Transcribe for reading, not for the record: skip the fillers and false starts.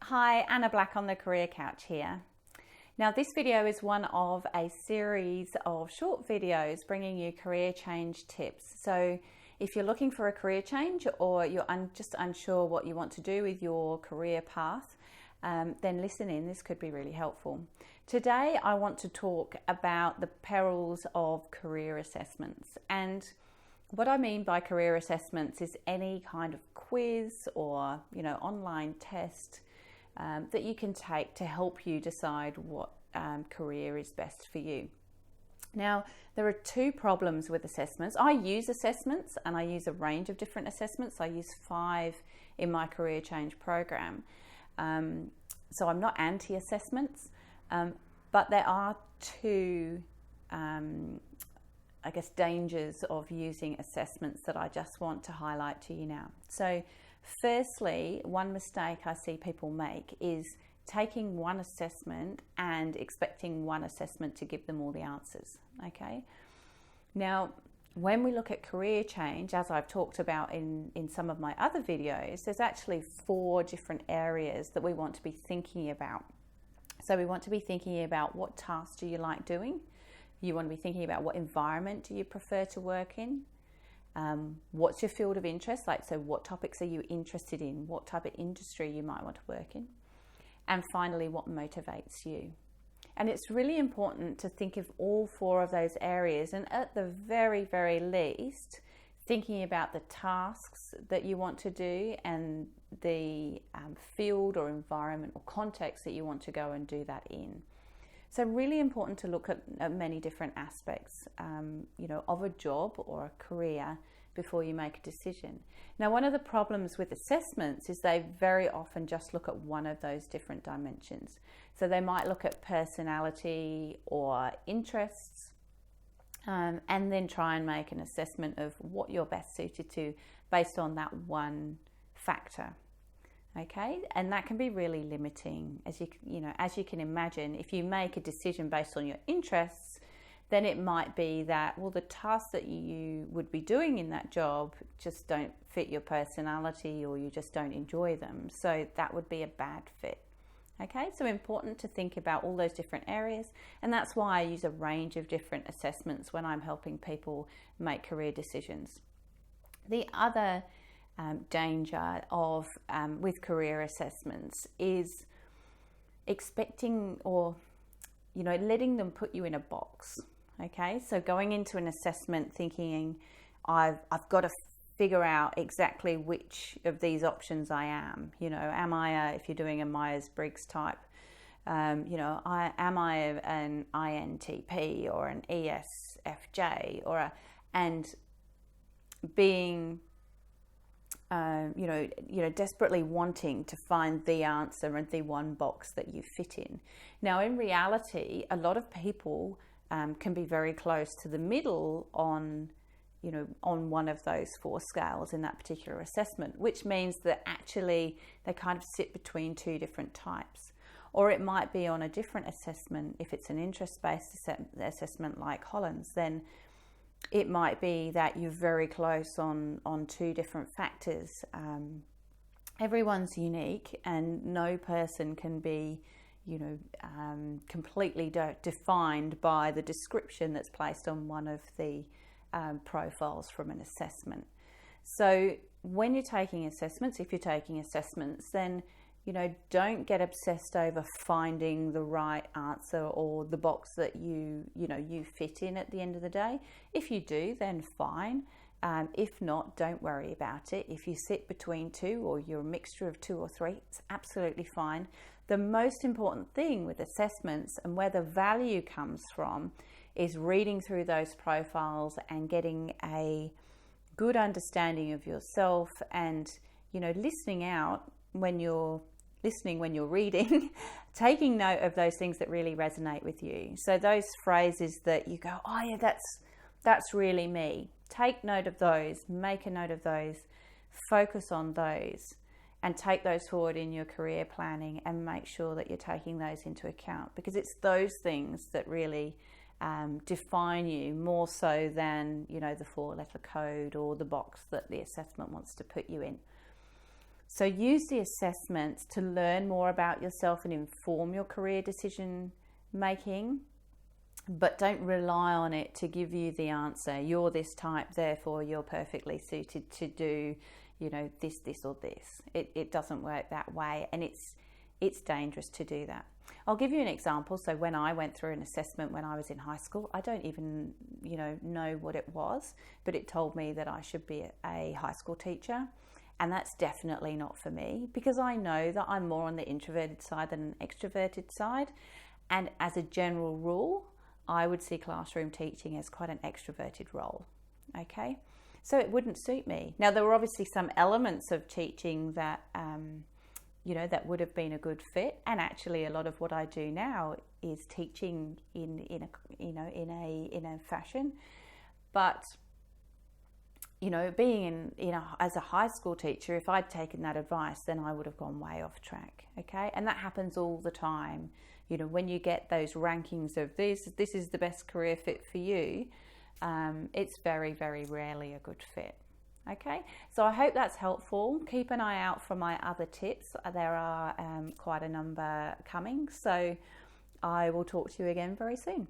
Hi, Anna Black on the Career Couch here. Now this video is one of a series of short videos bringing you career change tips. So if you're looking for a career change or you're just unsure what you want to do with your career path, then listen in, this could be really helpful. Today I want to talk about the perils of career assessments. And what I mean by career assessments is any kind of quiz or online test that you can take to help you decide what career is best for you. Now, there are two problems with assessments. I use assessments and I use a range of different assessments. I use 5 in my career change program. So I'm not anti-assessments, but there are two dangers of using assessments that I just want to highlight to you now. So firstly, one mistake I see people make is taking one assessment and expecting one assessment to give them all the answers, okay? Now, when we look at career change, as I've talked about in some of my other videos, there's actually 4 different areas that we want to be thinking about. So we want to be thinking about what tasks do you like doing? You want to be thinking about what environment do you prefer to work in? What's your field of interest? So what topics are you interested in? What type of industry you might want to work in? And finally, what motivates you? And it's really important to think of all 4 of those areas, and at the very, very least, thinking about the tasks that you want to do and the field or environment or context that you want to go and do that in. So really important to look at many different aspects, of a job or a career before you make a decision. Now, one of the problems with assessments is they very often just look at one of those different dimensions. So they might look at personality or interests, and then try and make an assessment of what you're best suited to based on that one factor. Okay, and that can be really limiting. As you can imagine, if you make a decision based on your interests, then it might be that, well, the tasks that you would be doing in that job just don't fit your personality, or you just don't enjoy them. So that would be a bad fit. Okay, so important to think about all those different areas, and that's why I use a range of different assessments when I'm helping people make career decisions. The other danger of with career assessments is expecting or letting them put you in a box. Okay, so going into an assessment thinking I've got to figure out exactly which of these options I am. Am I if you're doing a Myers-Briggs type, am I an INTP or an ESFJ and being desperately wanting to find the answer and the one box that you fit in. Now, in reality, a lot of people can be very close to the middle on one of those 4 scales in that particular assessment, which means that actually they kind of sit between 2 different types. Or it might be on a different assessment. If it's an interest-based assessment like Holland's, then it might be that you're very close on 2 different factors. Everyone's unique, and no person can be, completely defined by the description that's placed on one of the profiles from an assessment. So when you're taking assessments, if you're taking assessments, then don't get obsessed over finding the right answer or the box that you fit in at the end of the day. If you do, then fine. If not, don't worry about it. If you sit between 2 or you're a mixture of 2 or 3, it's absolutely fine. The most important thing with assessments and where the value comes from is reading through those profiles and getting a good understanding of yourself and, listening out when you're reading, taking note of those things that really resonate with you. So those phrases that you go, oh yeah, that's really me. Take note of those, make a note of those, focus on those, and take those forward in your career planning and make sure that you're taking those into account, because it's those things that really define you more so than the 4-letter code or the box that the assessment wants to put you in. So use the assessments to learn more about yourself and inform your career decision making, but don't rely on it to give you the answer. You're this type, therefore you're perfectly suited to do, this or this. It doesn't work that way, and it's dangerous to do that. I'll give you an example. So when I went through an assessment when I was in high school, I don't even, know what it was, but it told me that I should be a high school teacher. And that's definitely not for me, because I know that I'm more on the introverted side than an extroverted side. And as a general rule, I would see classroom teaching as quite an extroverted role. Okay, so it wouldn't suit me. Now, there were obviously some elements of teaching that that would have been a good fit, and actually a lot of what I do now is teaching in a fashion. But being as a high school teacher, if I'd taken that advice, then I would have gone way off track. Okay, and that happens all the time. When you get those rankings of this is the best career fit for you, it's very, very rarely a good fit. Okay, so I hope that's helpful. Keep an eye out for my other tips. There are quite a number coming, so I will talk to you again very soon.